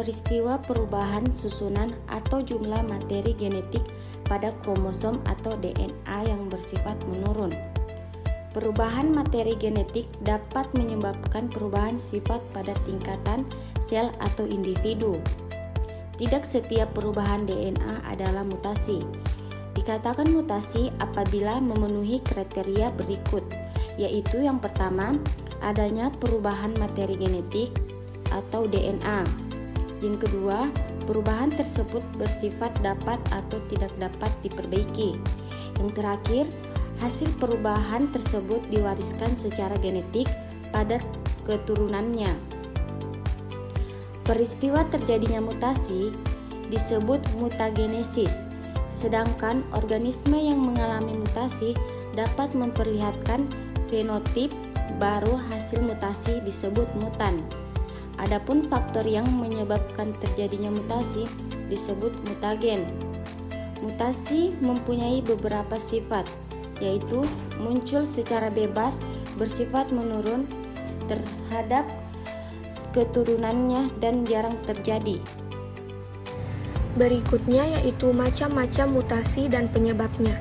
peristiwa perubahan susunan atau jumlah materi genetik pada kromosom atau DNA yang bersifat menurun. Perubahan materi genetik dapat menyebabkan perubahan sifat pada tingkatan sel atau individu. Tidak setiap perubahan DNA adalah mutasi. Dikatakan mutasi apabila memenuhi kriteria berikut, yaitu yang pertama, adanya perubahan materi genetik atau DNA. Yang kedua, perubahan tersebut bersifat dapat atau tidak dapat diperbaiki. Yang terakhir, hasil perubahan tersebut diwariskan secara genetik pada keturunannya. Peristiwa terjadinya mutasi disebut mutagenesis, sedangkan organisme yang mengalami mutasi dapat memperlihatkan fenotip baru hasil mutasi disebut mutan. Adapun faktor yang menyebabkan terjadinya mutasi disebut mutagen. Mutasi mempunyai beberapa sifat, yaitu muncul secara bebas, bersifat menurun terhadap keturunannya dan jarang terjadi. Berikutnya yaitu macam-macam mutasi dan penyebabnya.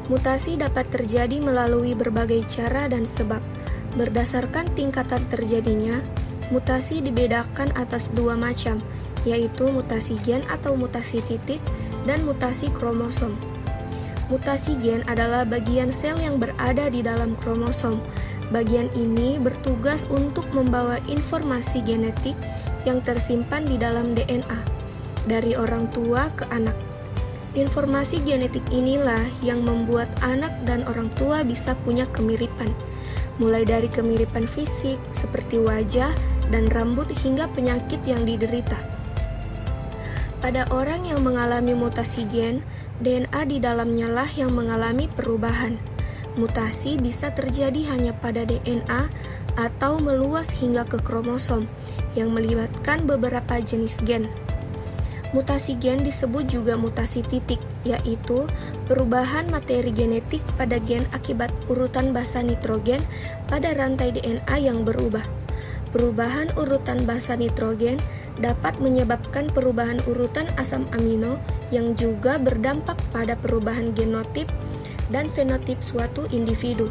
Mutasi dapat terjadi melalui berbagai cara dan sebab. Berdasarkan tingkatan terjadinya, mutasi dibedakan atas dua macam, yaitu mutasi gen atau mutasi titik dan mutasi kromosom. Mutasi gen adalah bagian sel yang berada di dalam kromosom. Bagian ini bertugas untuk membawa informasi genetik yang tersimpan di dalam DNA dari orang tua ke anak. Informasi genetik inilah yang membuat anak dan orang tua bisa punya kemiripan, mulai dari kemiripan fisik seperti wajah dan rambut hingga penyakit yang diderita. Pada orang yang mengalami mutasi gen, DNA di dalamnya lah yang mengalami perubahan. Mutasi bisa terjadi hanya pada DNA atau meluas hingga ke kromosom yang melibatkan beberapa jenis gen. Mutasi gen disebut juga mutasi titik, yaitu perubahan materi genetik pada gen akibat urutan basa nitrogen pada rantai DNA yang berubah. Perubahan urutan basa nitrogen dapat menyebabkan perubahan urutan asam amino yang juga berdampak pada perubahan genotip dan fenotip suatu individu.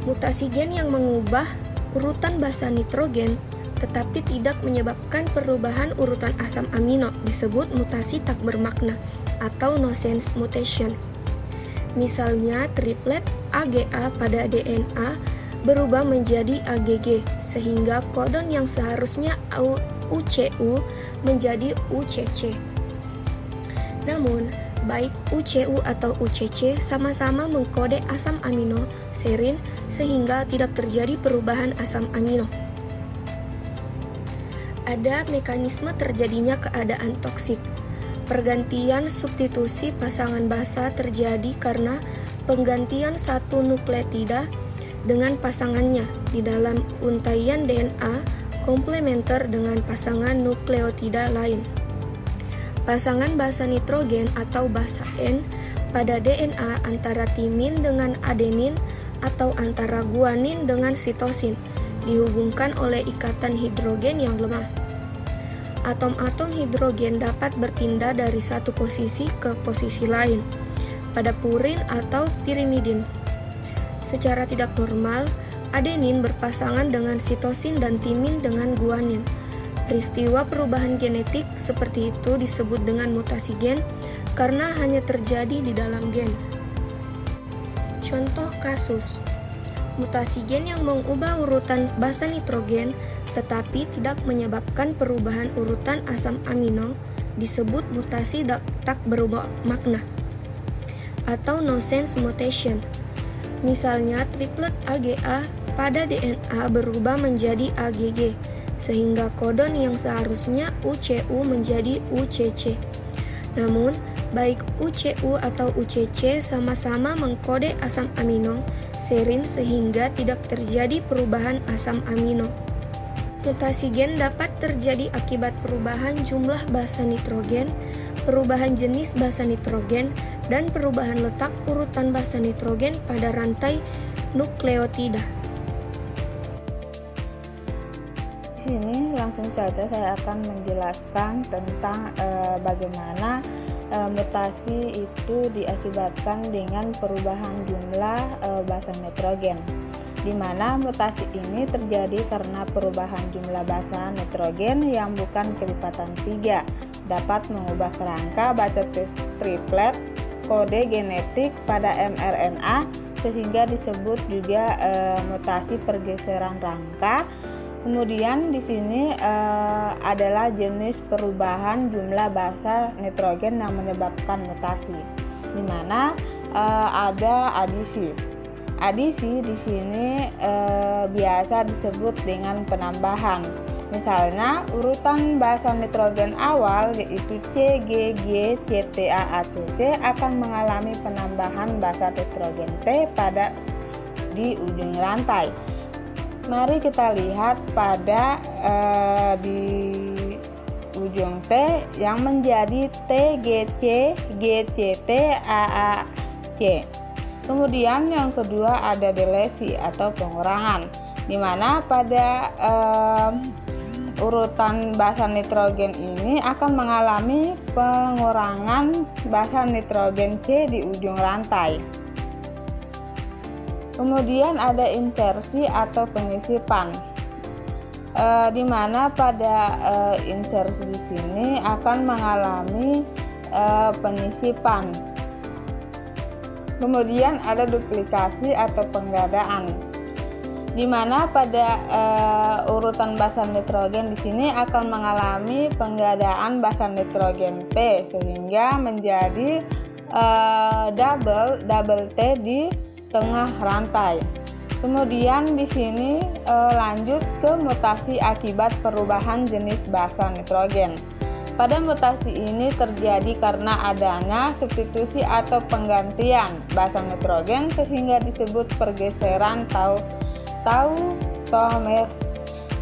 Mutasi gen yang mengubah urutan basa nitrogen tetapi tidak menyebabkan perubahan urutan asam amino disebut mutasi tak bermakna atau no-sense mutation. Misalnya triplet AGA pada DNA berubah menjadi AGG sehingga kodon yang seharusnya UCU menjadi UCC. Namun, baik UCU atau UCC sama-sama mengkode asam amino serin sehingga tidak terjadi perubahan asam amino. Ada mekanisme terjadinya keadaan toksik. Pergantian substitusi pasangan basa terjadi karena penggantian satu nukleotida dengan pasangannya di dalam untaian DNA komplementer dengan pasangan nukleotida lain. Pasangan basa nitrogen atau basa N pada DNA antara timin dengan adenin atau antara guanin dengan sitosin dihubungkan oleh ikatan hidrogen yang lemah. Atom-atom hidrogen dapat berpindah dari satu posisi ke posisi lain pada purin atau pirimidin. Secara tidak normal, adenin berpasangan dengan sitosin dan timin dengan guanin. Peristiwa perubahan genetik seperti itu disebut dengan mutasi gen karena hanya terjadi di dalam gen. Contoh kasus, mutasi gen yang mengubah urutan basa nitrogen tetapi tidak menyebabkan perubahan urutan asam amino disebut mutasi tak bermakna atau no-sense mutation. Misalnya triplet AGA pada DNA berubah menjadi AGG sehingga kodon yang seharusnya UCU menjadi UCC. Namun, baik UCU atau UCC sama-sama mengkode asam amino serin sehingga tidak terjadi perubahan asam amino. Mutasi gen dapat terjadi akibat perubahan jumlah basa nitrogen, perubahan jenis basa nitrogen, dan perubahan letak urutan basa nitrogen pada rantai nukleotida. Di sini langsung saja saya akan menjelaskan tentang bagaimana mutasi itu diakibatkan dengan perubahan jumlah basa nitrogen, di mana mutasi ini terjadi karena perubahan jumlah basa nitrogen yang bukan kelipatan 3 dapat mengubah kerangka basa triplet kode genetik pada mRNA, sehingga disebut juga mutasi pergeseran rangka. Kemudian di sini adalah jenis perubahan jumlah basa nitrogen yang menyebabkan mutasi, di mana ada adisi. Adisi di sini biasa disebut dengan penambahan. Misalnya urutan basa nitrogen awal yaitu C, G, G, C, T, A, A, C, C akan mengalami penambahan basa nitrogen T di ujung rantai. Mari kita lihat pada di ujung T yang menjadi T, G, C, G, C, T, A, A, C. Kemudian yang kedua ada delesi atau pengurangan, di mana pada urutan basa nitrogen ini akan mengalami pengurangan basa nitrogen C di ujung rantai. Kemudian ada insersi atau penyisipan, di mana pada insersi di sini akan mengalami penyisipan. Kemudian ada duplikasi atau penggadaan, di mana pada urutan basa nitrogen di sini akan mengalami penggadaan basa nitrogen T sehingga menjadi double T di tengah rantai. Kemudian di sini lanjut ke mutasi akibat perubahan jenis basa nitrogen. Pada mutasi ini terjadi karena adanya substitusi atau penggantian basa nitrogen sehingga disebut pergeseran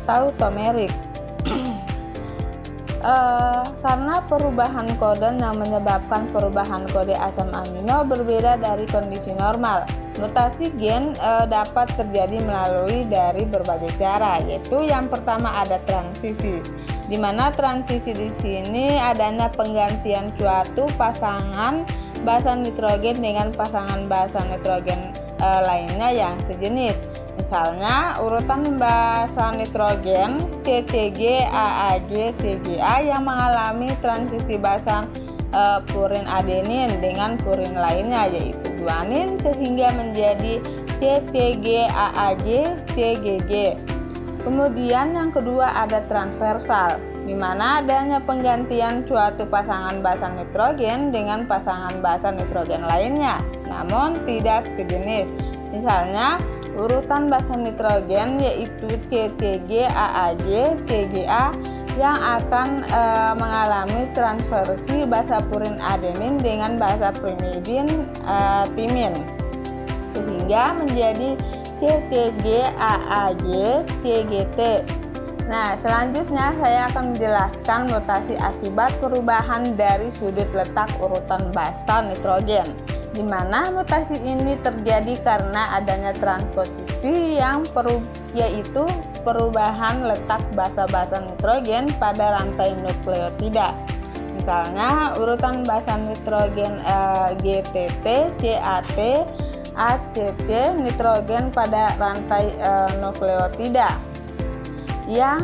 tautomerik. Karena perubahan kode yang menyebabkan perubahan kode asam amino berbeda dari kondisi normal. Mutasi gen dapat terjadi melalui dari berbagai cara, yaitu yang pertama ada transisi, di mana transisi di sini adanya penggantian suatu pasangan basa nitrogen dengan pasangan basa nitrogen lainnya yang sejenis. Misalnya urutan basa nitrogen CCG, AAG, CGA yang mengalami transisi basa purin adenin dengan purin lainnya yaitu guanin sehingga menjadi CCG, AAG, CGG. Kemudian yang kedua ada transversal, di mana adanya penggantian suatu pasangan basa nitrogen dengan pasangan basa nitrogen lainnya, namun tidak sejenis. Misalnya urutan basa nitrogen yaitu CCG, AAG, CGA yang akan mengalami transversi basa purin adenin dengan basa pirimidin timin sehingga menjadi CCG, AAG, CGT. Nah, selanjutnya saya akan menjelaskan mutasi akibat perubahan dari sudut letak urutan basa nitrogen, di mana mutasi ini terjadi karena adanya transposisi yaitu perubahan letak basa-basa nitrogen pada rantai nukleotida. Misalnya urutan basa nitrogen GTT, CAT, ACC nitrogen pada rantai nukleotida yang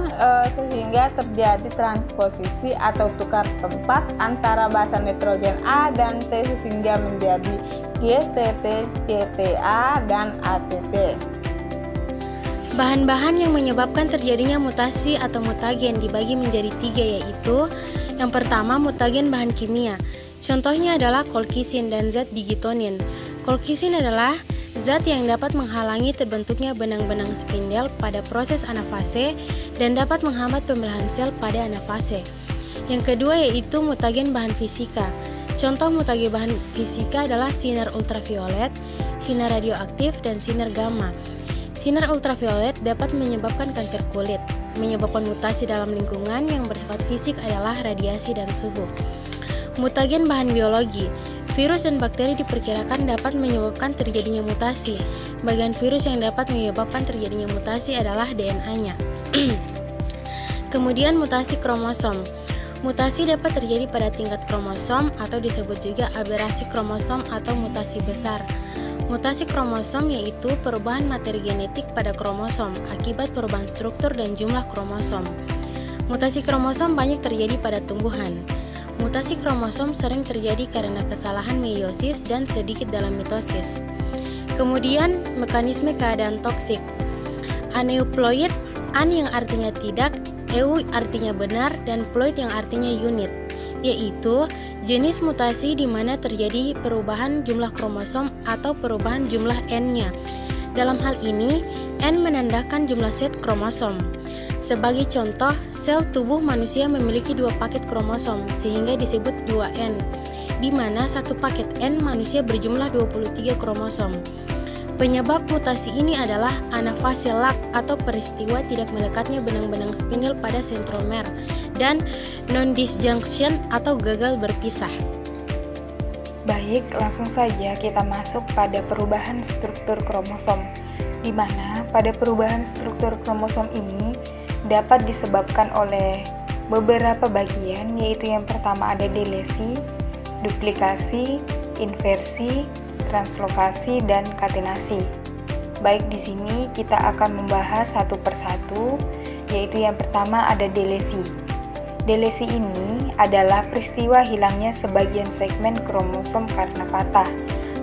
sehingga terjadi transposisi atau tukar tempat antara basa nitrogen A dan T sehingga menjadi GTT, CTA, dan ATT. Bahan-bahan yang menyebabkan terjadinya mutasi atau mutagen dibagi menjadi 3, yaitu yang pertama mutagen bahan kimia. Contohnya adalah kolkisin dan zat digitonin. Kolkisin adalah zat yang dapat menghalangi terbentuknya benang-benang spindel pada proses anafase dan dapat menghambat pembelahan sel pada anafase. Yang kedua yaitu mutagen bahan fisika. Contoh mutagen bahan fisika adalah sinar ultraviolet, sinar radioaktif, dan sinar gamma. Sinar ultraviolet dapat menyebabkan kanker kulit. Menyebabkan mutasi dalam lingkungan yang bersifat fisik adalah radiasi dan suhu. Mutagen bahan biologi. Virus dan bakteri diperkirakan dapat menyebabkan terjadinya mutasi. Bagian virus yang dapat menyebabkan terjadinya mutasi adalah DNA-nya. Kemudian mutasi kromosom. Mutasi dapat terjadi pada tingkat kromosom atau disebut juga aberasi kromosom atau mutasi besar. Mutasi kromosom yaitu perubahan materi genetik pada kromosom akibat perubahan struktur dan jumlah kromosom. Mutasi kromosom banyak terjadi pada tumbuhan. Mutasi kromosom sering terjadi karena kesalahan meiosis dan sedikit dalam mitosis. Kemudian, mekanisme keadaan toksik. Aneuploid, an yang artinya tidak, eu artinya benar, dan ploid yang artinya unit, yaitu jenis mutasi di mana terjadi perubahan jumlah kromosom atau perubahan jumlah N-nya. Dalam hal ini, N menandakan jumlah set kromosom. Sebagai contoh, sel tubuh manusia memiliki 2 paket kromosom sehingga disebut 2N, di mana satu paket N manusia berjumlah 23 kromosom. Penyebab mutasi ini adalah anafase lag atau peristiwa tidak melekatnya benang-benang spindle pada sentromer dan non-disjunction atau gagal berpisah. Baik, langsung saja kita masuk pada perubahan struktur kromosom, di mana pada perubahan struktur kromosom ini dapat disebabkan oleh beberapa bagian, yaitu yang pertama ada delesi, duplikasi, inversi, translokasi, dan katenasi. Baik, di sini kita akan membahas satu persatu, yaitu yang pertama ada delesi. Delesi ini adalah peristiwa hilangnya sebagian segmen kromosom karena patah.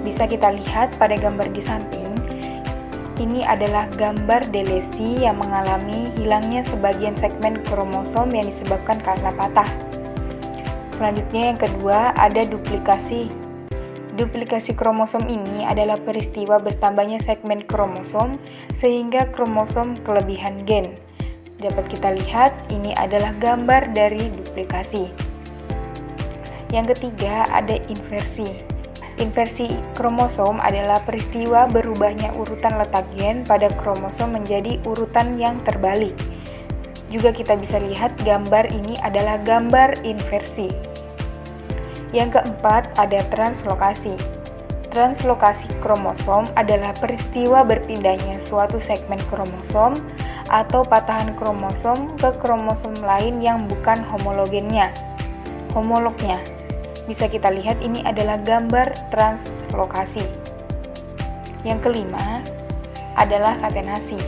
Bisa kita lihat pada gambar di samping. Ini adalah gambar delesi yang mengalami hilangnya sebagian segmen kromosom yang disebabkan karena patah. Selanjutnya yang kedua ada duplikasi. Duplikasi kromosom ini adalah peristiwa bertambahnya segmen kromosom sehingga kromosom kelebihan gen. Dapat kita lihat, ini adalah gambar dari duplikasi. Yang ketiga ada inversi. Inversi kromosom adalah peristiwa berubahnya urutan letak gen pada kromosom menjadi urutan yang terbalik. Juga kita bisa lihat gambar ini adalah gambar inversi. Yang keempat ada translokasi. Translokasi kromosom adalah peristiwa berpindahnya suatu segmen kromosom atau patahan kromosom ke kromosom lain yang bukan homolognya. Bisa kita lihat ini adalah gambar translokasi. Yang kelima adalah katenasi.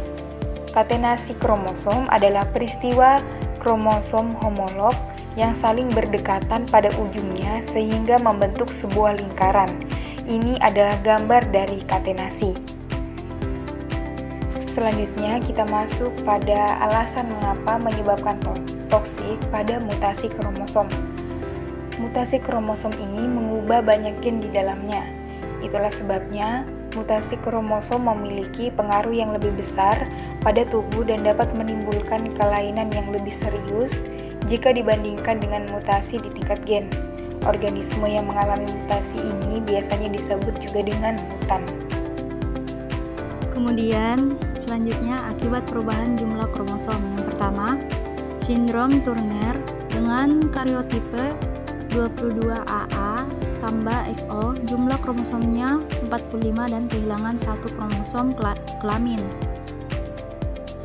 Katenasi kromosom adalah peristiwa kromosom homolog yang saling berdekatan pada ujungnya sehingga membentuk sebuah lingkaran. Ini adalah gambar dari katenasi. Selanjutnya kita masuk pada alasan mengapa menyebabkan toksik pada mutasi kromosom. Mutasi kromosom ini mengubah banyak gen di dalamnya. Itulah sebabnya mutasi kromosom memiliki pengaruh yang lebih besar pada tubuh dan dapat menimbulkan kelainan yang lebih serius jika dibandingkan dengan mutasi di tingkat gen. Organisme yang mengalami mutasi ini biasanya disebut juga dengan mutan. Kemudian, selanjutnya akibat perubahan jumlah kromosom. Yang pertama, sindrom Turner dengan karyotipe 22AA tambah XO, jumlah kromosomnya 45 dan kehilangan satu kromosom kelamin.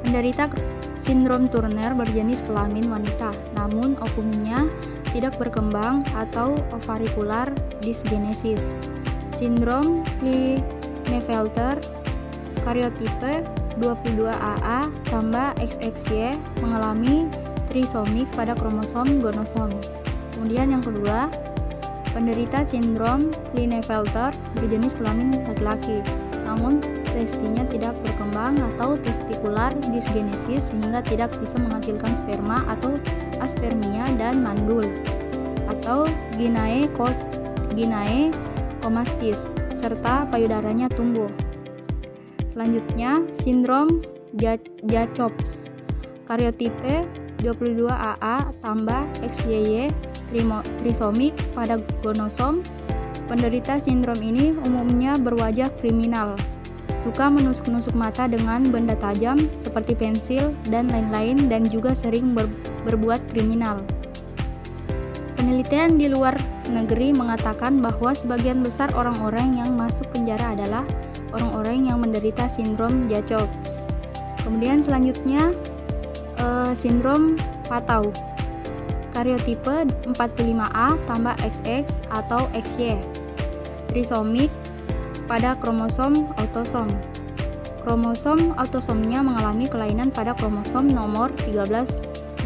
Penderita sindrom Turner berjenis kelamin wanita, namun ovumnya tidak berkembang atau ovarikular dysgenesis. Sindrom Klinefelter karyotipe 22AA tambah XXY mengalami trisomik pada kromosom gonosom. Kemudian yang kedua, penderita sindrom Klinefelter berjenis kelamin laki-laki, namun testinya tidak berkembang atau testikular dysgenesis sehingga tidak bisa menghasilkan sperma atau aspermia dan mandul atau gynaecomastis serta payudaranya tumbuh. Selanjutnya, sindrom Jacobs karyotipe 22AA tambah XYY trisomik pada gonosom. Penderita sindrom ini umumnya berwajah kriminal, suka menusuk-nusuk mata dengan benda tajam seperti pensil dan lain-lain, dan juga sering berbuat kriminal. Penelitian di luar negeri mengatakan bahwa sebagian besar orang-orang yang masuk penjara adalah orang-orang yang menderita sindrom Jacobs. Kemudian selanjutnya sindrom patau. Karyotipe 45A tambah XX atau XY. Trisomik pada kromosom autosom. Kromosom autosomnya mengalami kelainan pada kromosom nomor 13,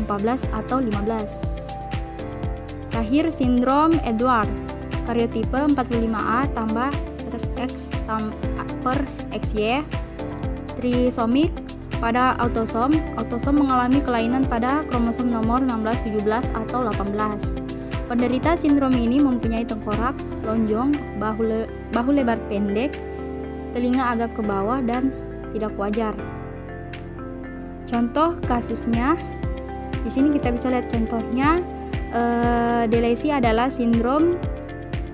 14, atau 15. Terakhir, sindrom Edward. Karyotipe 45A tambah XX per XY. Trisomik pada autosom. Autosom mengalami kelainan pada kromosom nomor 16, 17, atau 18. Penderita sindrom ini mempunyai tengkorak lonjong, bahu lebar pendek, telinga agak ke bawah dan tidak wajar. Contoh kasusnya, di sini kita bisa lihat contohnya. Delesi adalah sindrom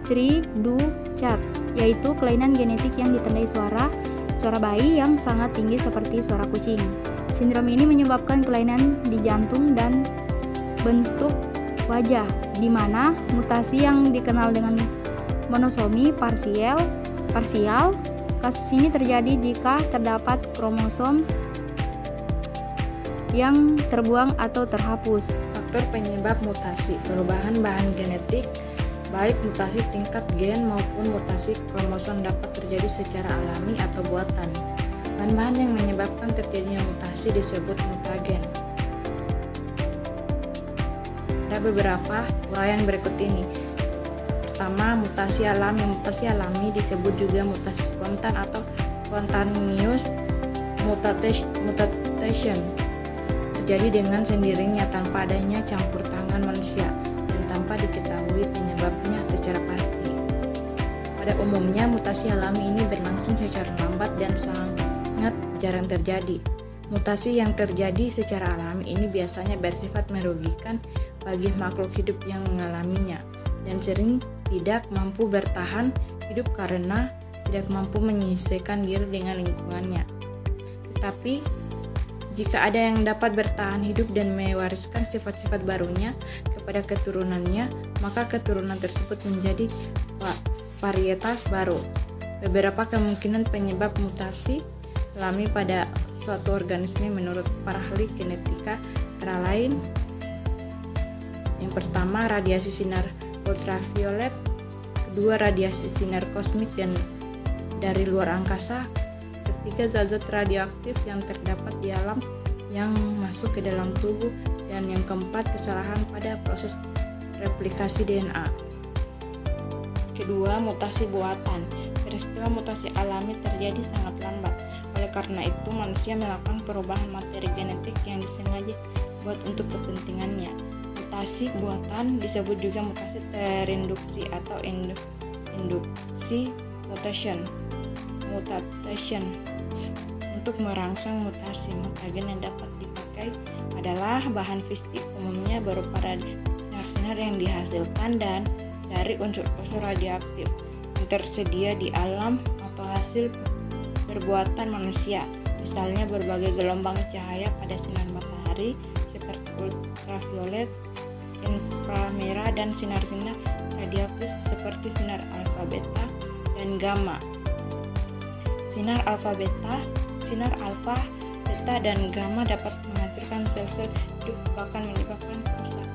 Cri-du-Chat, yaitu kelainan genetik yang ditandai suara bayi yang sangat tinggi seperti suara kucing. Sindrom ini menyebabkan kelainan di jantung dan bentuk wajah, di mana mutasi yang dikenal dengan monosomi parsial. Kasus ini terjadi jika terdapat kromosom yang terbuang atau terhapus. Faktor penyebab mutasi, perubahan bahan genetik, baik mutasi tingkat gen maupun mutasi kromosom dapat terjadi secara alami atau buatan. Bahan-bahan yang menyebabkan terjadinya mutasi disebut mutagen. Ada beberapa uraian berikut ini. Pertama, mutasi alami. Mutasi alami disebut juga mutasi spontan atau spontaneous mutation. Terjadi dengan sendirinya tanpa adanya campur tangan manusia dan tanpa diketahui penyebabnya secara pasti. Pada umumnya, mutasi alami ini berlangsung secara lambat dan sangat jarang terjadi. Mutasi yang terjadi secara alami ini biasanya bersifat merugikan bagi makhluk hidup yang mengalaminya dan sering tidak mampu bertahan hidup karena tidak mampu menyesuaikan diri dengan lingkungannya. Tetapi jika ada yang dapat bertahan hidup dan mewariskan sifat-sifat barunya kepada keturunannya, maka keturunan tersebut menjadi varietas baru. Beberapa kemungkinan penyebab mutasi alami pada suatu organisme menurut para ahli genetika antara lain: yang pertama, radiasi sinar ultraviolet; kedua, radiasi sinar kosmik dan dari luar angkasa; ketiga, zat-zat radioaktif yang terdapat di alam yang masuk ke dalam tubuh; dan yang keempat, kesalahan pada proses replikasi DNA. Kedua, mutasi buatan. Peristiwa mutasi alami terjadi sangat lambat. Oleh karena itu, manusia melakukan perubahan materi genetik yang disengaja buat untuk kepentingannya. Mutasi buatan disebut juga mutasi terinduksi atau induksi mutation. Untuk merangsang mutasi, mutagen yang dapat dipakai adalah bahan fisik, umumnya berupa sinar-sinar yang dihasilkan dan dari unsur-unsur radioaktif yang tersedia di alam atau hasil perbuatan manusia. Misalnya berbagai gelombang cahaya pada sinar matahari seperti ultraviolet, inframerah, dan sinar-sinar radioaktif seperti sinar alfa, beta, dan gamma. Sinar alfa, beta, dan gamma dapat menghancurkan sel-sel hidup, bahkan menyebabkan kerusakan